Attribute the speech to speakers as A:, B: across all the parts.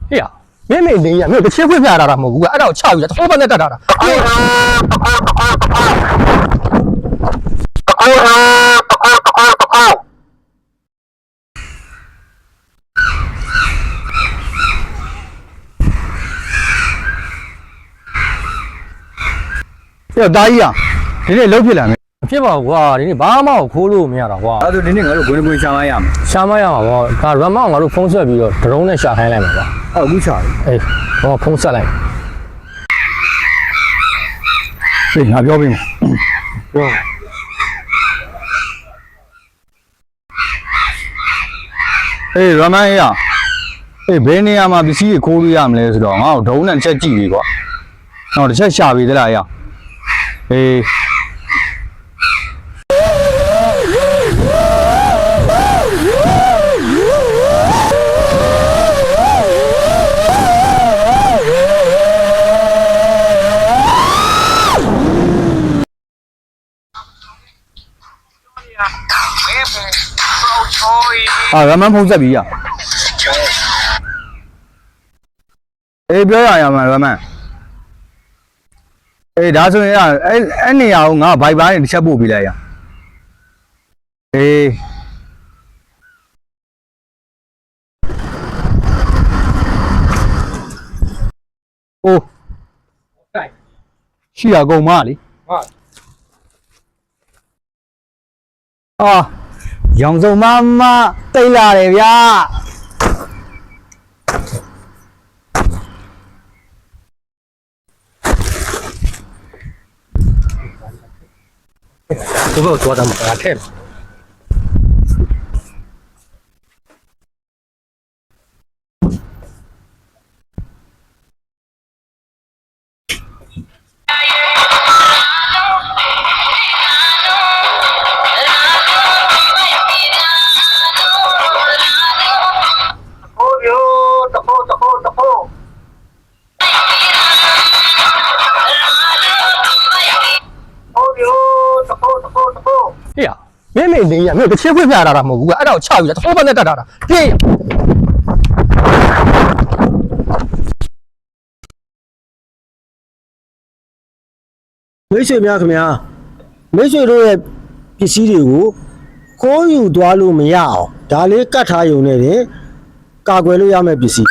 A: 嘿呀，没你呀，没有这车会骗他么？我按照车有，多半在这的。
B: 要大一样，你这老皮了没？
A: 别把我，你爸妈苦路没了哇？
B: 那就你我就滚滚下马样嘛。
A: 下马样我，他软毛我都风色比较，这种的下海来嘛吧？
B: 哦，不下。
A: 哎，我风色来。
B: 对，拿标兵嘛。哎，软毛一样。哎，别那样嘛，必须考虑样来是的，我头能吃几个，我这吃下辈子来呀。哎。啊，咱们碰这边呀。哎，表扬呀嘛，咱们。哎，打算呀，你要我拜拜，你吃不回来呀？哎。哦。需要购买的。啊。杨总妈妈对啦的呀，
A: 这个做的么太了。哎呀，没你呀，没有这车会骗他么？我按照车有，多半在这的。别呀。
C: 没水咩ခင်ဗျာ没水တို့ရဲ့ပစ္စည်းတွေကိုခိုးယူသွားလို့မရအောင်ဒါလေးကတ်ထားရုံနဲ့တင်ကာကွယ်လို့ရမယ့်ပစ္စည်း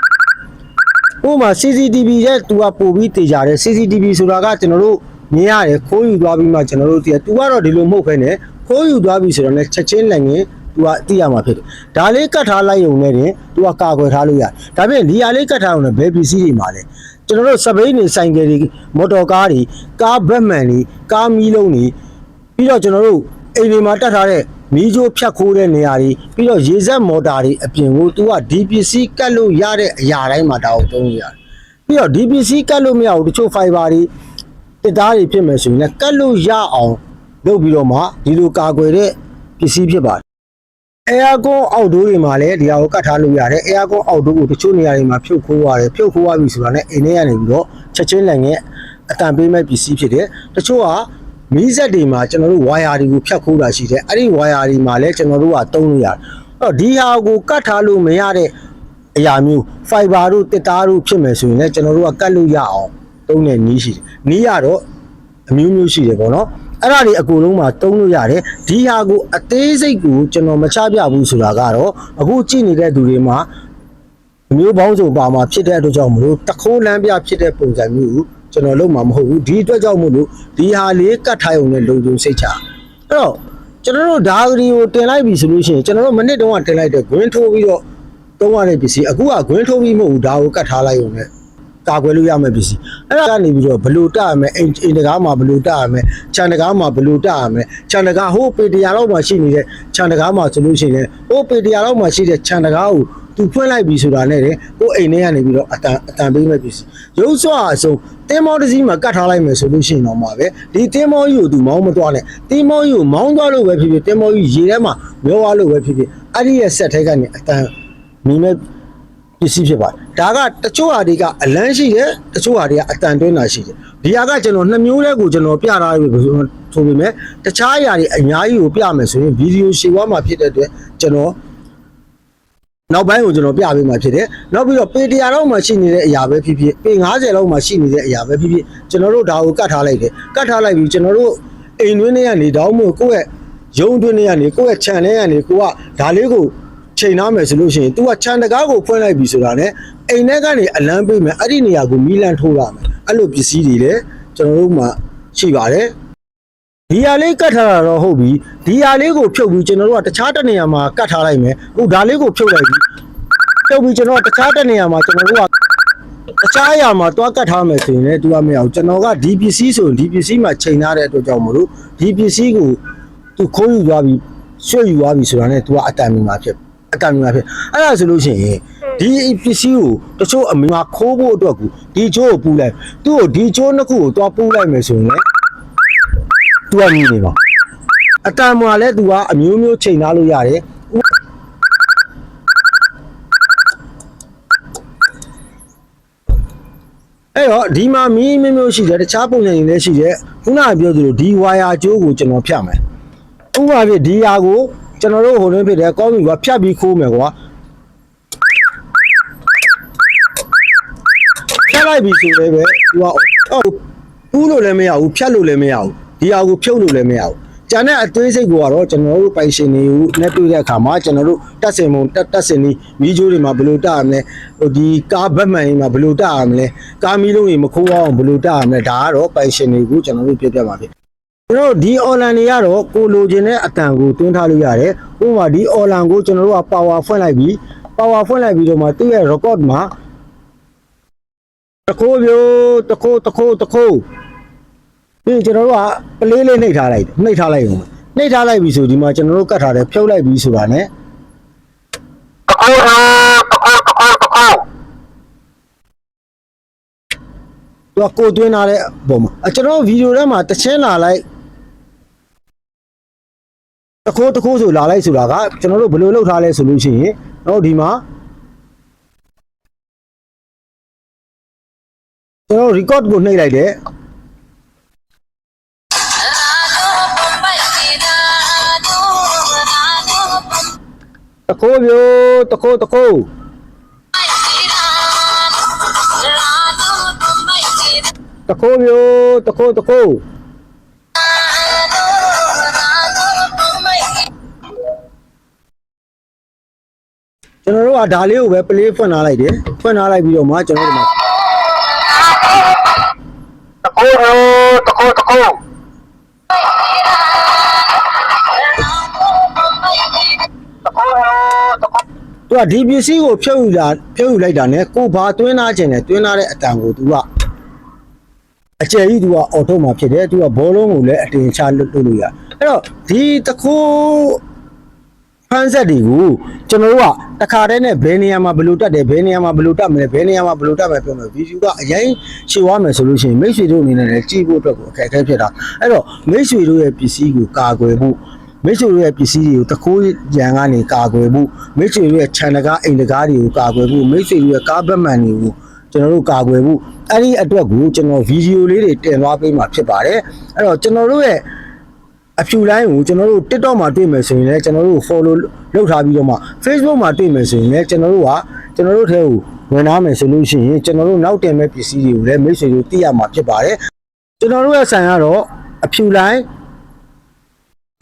C: ဥပမာ CCTV ရဲ့သူကပို့ပြီးတေချာတယ် CCTV ဆိုတာကကျွန်တော်တို့မြင်ရတယ်ခိုးယူသွားပြီးမှကျွန်တော်တို့သိရသူကတော့ဒီလိုမဟုတ်ခဲနဲ့ခိုးယူသွားပြီဆိုတော့လည်းချက်ချင်းလည်းငင်သူကသိရမှာဖြစ်တယ်ဒါလေးကတ်ထားလိုက်ရုံနဲ့တင်သူကကာကွယ်ထားလို့ရတယ်ဒါပြင်ဒီဟာလေးကတ်ထားရုံနဲ့ဘယ်ပစ္စည်းတွေမှာလဲကျွန်တော်တို့စပိန်နေဆိုင်ကယ်တွေမော်တော်ကားတွေကားဘက်မှန်တွေကားမီးလုံးတွေပြီးတော့ကျွန်တော်တို့အိမ်တွေမှာတက်ထားတဲ့မီးကြိုးဖြတ်ခိုးတဲ့နေရာတွေပြီးတော့ရေစက်မော်တာတွေအပြင်ကိုသူကဒီပစ္စည်းကတ်လို့ရတဲ့အရာတိုင်းမှာဒါကိုသုံးရတယ်ပြီးတော့ဒီပစ္စည်းကတ်လို့မရဘူးတချို့ fiber တွေတစ်သားတွေဖြစ်မယ်ဆိုရင်လည်းကတ်လို့ရအောင်လုပ်ပြီးတော့မှဒီလိုကာကွယ်တဲ့ပစ္စည်းဖြစ်ပါတယ်Aircon အောက်ဒိုးတွေမှာလည်းဒီဟာကိုကတ်ထားလို့ရတယ် Aircon အောက်ဒိုးကိုတချို့နေရာတွေမှာဖြုတ်ခိုးရတယ်ဖြုတ်ခိုးရပြီဆိုတာနဲ့အိမ်ထဲကနေပြီးတော့ချက်ချင်းလည်းငယ်အတန်ပေးမဲ့ပစ္စည်းဖြစ်တယ်တချို့ကမီးစက်တွေမှာကျွန်တော်တို့ဝါယာတွေကိုဖြတ်ခိုးတာရှိတယ်အဲ့ဒီဝါယာတွေမှာလည်းကျွန်တော်တို့ကသုံးလို့ရတယ်အဲ့တော့ဒီဟာကိုကတ်ထားလို့မရတဲ့အရာမျိုး fiber တို့တစ်သားတို့ဖြစ်မယ်ဆိုရင်လည်းကျွန်တော်တို့ကကတ်လို့ရအောင်သုံးတဲ့နည်းရှိတယ်နည်းရတော့အမျိုးမျိုးရှိတယ်ပေါ့နော်အဲ့ဒါတွေအကုန်လုံးမှာတုံးလို့ရတယ်ဒီဟာကိုအသေးစိတ်ကိုကျွန်တော်မချပြဘူးဆိုတာကတော့အခုကြည့်နေတဲ့သူတွေမှာမျိုးပေါင်းစုံပါမှာဖြစ်တဲ့အတွက်ကြောင့်မလို့တခိုးလမ်းပြဖြစ်တဲ့ပုံစံမျိုးကိုကျွန်တော်လုံးမှာမဟုတ်ဘူးဒီအတွက်ကြောင့်မို့လို့ဒီဟာလေးကတ်ထားရုံနဲ့လုံခြုံစိတ်ချအဲ့တော့ကျွန်တော်တို့ဓာဂရီကိုတင်လိုက်ပြီဆိုလို့ရှိရင်ကျွန်တော်တို့မနစ်တုန်းကတင်လိုက်တဲ့ဂွင်းထိုးပြီးတော့သုံးရတဲ့ပစ္စည်းအခုကဂွင်းထိုးပြီးမဟုတ်ဘူးဒါကိုကတ်ထားလိုက်ရုံနဲ့ကာကွယ်လို့ရမယ့်ပစ္စည်းအဲ့ဒါကနေပြီးတော့ဘလူတက်ရမယ်အိမ်တကားမှာဘလူတက်ရမယ်ခြံတကားမှာဘလူတက်ရမယ်ခြံတကားဟိုးပေတရာလောက်မှရှိနေတဲ့ခြံတကားမှာဆိုလို့ရှိရင်ဟိုးပေတရာလောက်မှရှိတဲ့ခြံတကားကိုသူဖွင့်လိုက်ပြီဆိုတာနဲ့လေကိုအိမ်ထဲကနေပြီးတော့အတန်ပေးမဲ့ပစ္စည်းရုပ်စွာအစုံတင်းမောတစ်စီးမှာကတ်ထားလိုက်မယ်ဆိုလို့ရှိရင်တော့မှာပဲဒီတင်းမောကြီးကိုသူမောင်းမသွားနဲ့တင်းမောကြီးကိုမောင်းသွားလို့ပဲဖြစ်ဖြစ်တင်းမောကြီးရေထဲမှာမျောသွားလို့ပဲဖြစ်ဖြစ်အဲ့ဒီရဲ့ဆက်ထဲကနေအတန်မီမဲ့ပစ္စည်းဖြစ်ပါတယ်ဒါကတချို့ဟာတွေကအလန်းရှိတယ်တချို့ဟာတွေကအတန်တွင်းတာရှိတယ်ဒီဟာကကျွန်တော်နှစ်မျိုးလေးကိုကျွန်တော်ပြထားပြီဆိုပေမဲ့တခြားအရာတွေအများကြီးကိုပြမယ်ဆိုရင်ဗီဒီယိုရှေ့ဝါမှာဖြစ်တဲ့အတွက်ကျွန်တော် နောက်ပိုင်းကိုကျွန်တော်ပြပေးမှာဖြစ်တယ်နောက်ပြီးတော့ပေ100လောက်မှရှိနေတဲ့အရာပဲဖြစ်ဖြစ်ပေ90လောက်မှရှိနေတဲ့အရာပဲဖြစ်ဖြစ်ကျွန်တော်တို့ဒါကိုကတ်ထားလိုက်တယ်ကတ်ထားလိုက်ပြီးကျွန်တော်တို့အိမ်တွင်းထဲကနေတောင်းမို့ကိုယ့်ရဲ့ရုံးတွင်းထဲကနေကိုယ့်ရဲ့ channel ကနေကိုကဒါလေးကိုချိန်နားမယ်ဆိုလို့ရှိရင် तू က channel တကားကိုဖွင့်လိုက်ပြီဆိုတာနဲ့အိမ်ထဲကနေအလံပေးမယ်အဲ့ဒီနေရာကိုမီးလန့်ထိုးရမယ်အဲ့လိုပစ္စည်းတွေလည်းကျွန်တော်တို့မှရှိပါတယ်ဒီဟာလေးကတ်ထားတာတော့ဟုတ်ပြီဒီဟာလေးကိုဖြုတ်ပြီးကျွန်တော်တို့ကတခြားတစ်နေရာမှာကတ်ထားလိုက်မယ်ဟိုဒါလေးကိုဖြုတ်လိုက်ပြီးကျွန်တော်တခြားတစ်နေရာမှာကျွန်တော်တို့ကတခြားအရာမှာတွားကတ်ထားမယ်ဆိုရင်လည်း तू ကမရအောင်ကျွန်တော်ကဒီပစ္စည်းဆိုရင်ဒီပစ္စည်းမှာချိန်ထားတဲ့အတွက်ကြောင့်မလို့ဒီပစ္စည်းကို तू ခိုးယူသွားပြီးရွှေ့ယူသွားပြီးဆိုတာနဲ့ तू ကအတန်မီမှာဖြစ်အဲ့ဒါဆိုလို့ရှိရင်ဒီပစ္စည်းကိုတချို့အမေမှာခိုးဖို့အတွက်ကိုဒီချိုးကိုပူလိုက်သူ့ကိုဒီချိုးနှစ်ခုကိုတွားပူလိုက်မယ်ဆိုရင်လည်း तू ကမြည်နေပါအတန်မှာလည်း तू ကအမျိုးမျိုးချိန်ထားလို့ရတယ်အဲ့တော့ဒီမှာမီးမျိုးရှိတယ်တခြားပုံစံတွေလည်းရှိတယ်ခုနကပြောသလိုဒီဝါယာကျိုးကိုကျွန်တော်ဖြတ်မယ်ဥပမာပြဒီဟာကိုကျွန်တော်တို့ဟိုတွင်းဖြစ်တယ်ကောင်းပြီကွာဖြတ်ပြီးခိုးမယ်ကွာဖြတ်လိုက်ပြီဆိုလည်းပဲသူကပူးလို့လည်းမရဘူးဖြတ်လို့လည်းမရဘူးဒီဟာကိုဖြုတ်လို့လည်းမရဘူးကျန်တဲ့အသွေးစိတ်ကတော့ကျွန်တော်တို့ပိုင်ရှင်တွေကိုနဲ့တွေ့တဲ့အခါမှာကျွန်တော်တို့တက်စင်မုံတက်စင်ဒီမီးကြိုးတွေမှာဘယ်လိုတက်ရမလဲဟိုဒီကားဘက်မှန်တွေမှာဘယ်လိုတက်ရမလဲကားမီးလုံးတွေမခိုးအောင်ဘယ်လိုတက်ရမလဲဒါကတော့ပိုင်ရှင်တွေကိုကျွန်တော်တို့ပြပြပါဖြစ်ကျွန်တော်ဒီ online တွေကတော့ကိုလိုချင်တဲ့အတန်ကိုတွင်းထားလို့ရတယ်ဥပမာဒီ online ကိုကျွန်တော်တို့က power ဖွင့်လိုက်ပြီးတော့မှသူ့ရဲ့ record မှာတခိုးပြီးကျွန်တော်တို့ကပလေးလေးနှိပ်ထားလိုက်ပြီဆိုဒီမှာကျွန်တော်တို့ကတ်ထားတယ်ဖြုတ်လိုက်ပြီဆိုတာ ਨੇ တော့ကိုတွင်းထားတဲ့ပုံမှာကျွန်တော်ဗီဒီယိုထဲမှာတချင်းလာလိုက်တခိုးဆိုလာလိုက်ဆိုတာကကျွန်တော်တို့ဘယ်လိုလုပ်ထားလဲဆိုလို့ရှိရင်တော့ဒီမှာကျွန်တော် record ကိုနှိပ်လိုက်တယ်တခိုးမျိုးတခိုးတခိုးမျိုးတခိုးကျွန်တော်တို့ကဒါလေးကိုပဲ play ဖွင့်ထားလိုက်တယ်ဖွင့်ထားလိုက်ပြီးတော့မှကျွန်တော်တို့မှာတခိုးသူကဒီပစ္စည်းကိုဖြုတ်ယူလိုက်တာ ਨੇ ကိုဘာတွင်းထားခြင်းနဲ့တွင်းထားတဲ့အတန်ကိုသူကအကျယ်ကြီးသူကအော်ထုတ်မှာဖြစ်တယ်သူကဘောလုံးကိုလည်းအတင်ချလွတ်လို့ရအဲ့တော့ဒီတခိုးဖန်ဆက်တွေကိုကျွန်တော်တို့ကတခါတည်းနဲ့ဘယ်နေရာမှာဘယ်လိုတက်တယ်ဘယ်နေရာမှာဘယ်လိုတက်မလဲဘယ်နေရာမှာဘယ်လိုတက်မယ်ပြောမယ်ဗီဒီယိုကအရင်ရှင်းသွားမယ်ဆိုလို့ရှိရင်မိတ်ဆွေတို့အနေနဲ့လည်းကြည့်ဖို့အတွက်ကိုအခက်အခဲဖြစ်တာအဲ့တော့မိတ်ဆွေတို့ရဲ့ပစ္စည်းကိုကာကွယ်ဖို့မိတ်ဆွေတို့ရဲ့ပစ္စည်းတွေကိုတခိုးရန်ကနေကာကွယ်ဖို့မိတ်ဆွေတို့ရဲ့ channel ကအိမ်တကားတွေကိုကာကွယ်ဖို့မိတ်ဆွေတို့ရဲ့ကားဘက်မှန်တွေကိုကျွန်တော်တို့ကာကွယ်ဖို့အဲ့ဒီအတွက်ကိုကျွန်တော်ဗီဒီယိုလေးတွေတင်သွားပေးမှာဖြစ်ပါတယ်အဲ့တော့ကျွန်တော်တို့ရဲ့အဖြူလိုင်းကိုကျွန်တော်တို့ TikTok မှာတွေ့မယ်ဆိုရင်လည်းကျွန်တော်တို့ follow လုပ်ထားပြီးတော့မှ Facebook မှာတွေ့မယ်ဆိုရင်လည်းကျွန်တော်တို့ထဲကိုဝင်လာမယ်ဆိုလို့ရှိရင်ကျွန်တော်တို့နောက်တင်မဲ့ပစ္စည်းတွေကိုလည်းမိတ်ဆွေတို့သိရမှာဖြစ်ပါတယ်ကျွန်တော်တို့ရဲ့ဆိုင်ကတော့အဖြူလိုင်း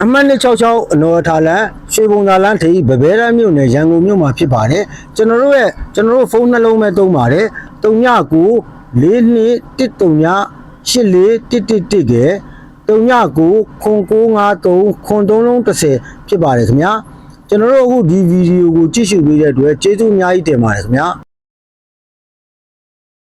C: အမှတ်266အနော်ထာလန်ရွှေဘုံသာလန်ထိပ်ဗဘဲရမြို့နယ်ရန်ကုန်မြို့မှာဖြစ်ပါတယ်ကျွန်တော်တို့ဖုန်းနှလုံးပဲသုံးပါတယ်39 42138411ကဲ39 0953 9330ဖြစ်ပါတယ်ခင်ဗျာကျွန်တော်တို့အခုဒီဗီဒီယိုကိုကြည့်ရှုပေးတဲ့အတွက်ကျေးဇူးအများကြီးတင်ပါတယ်ခင်ဗျာ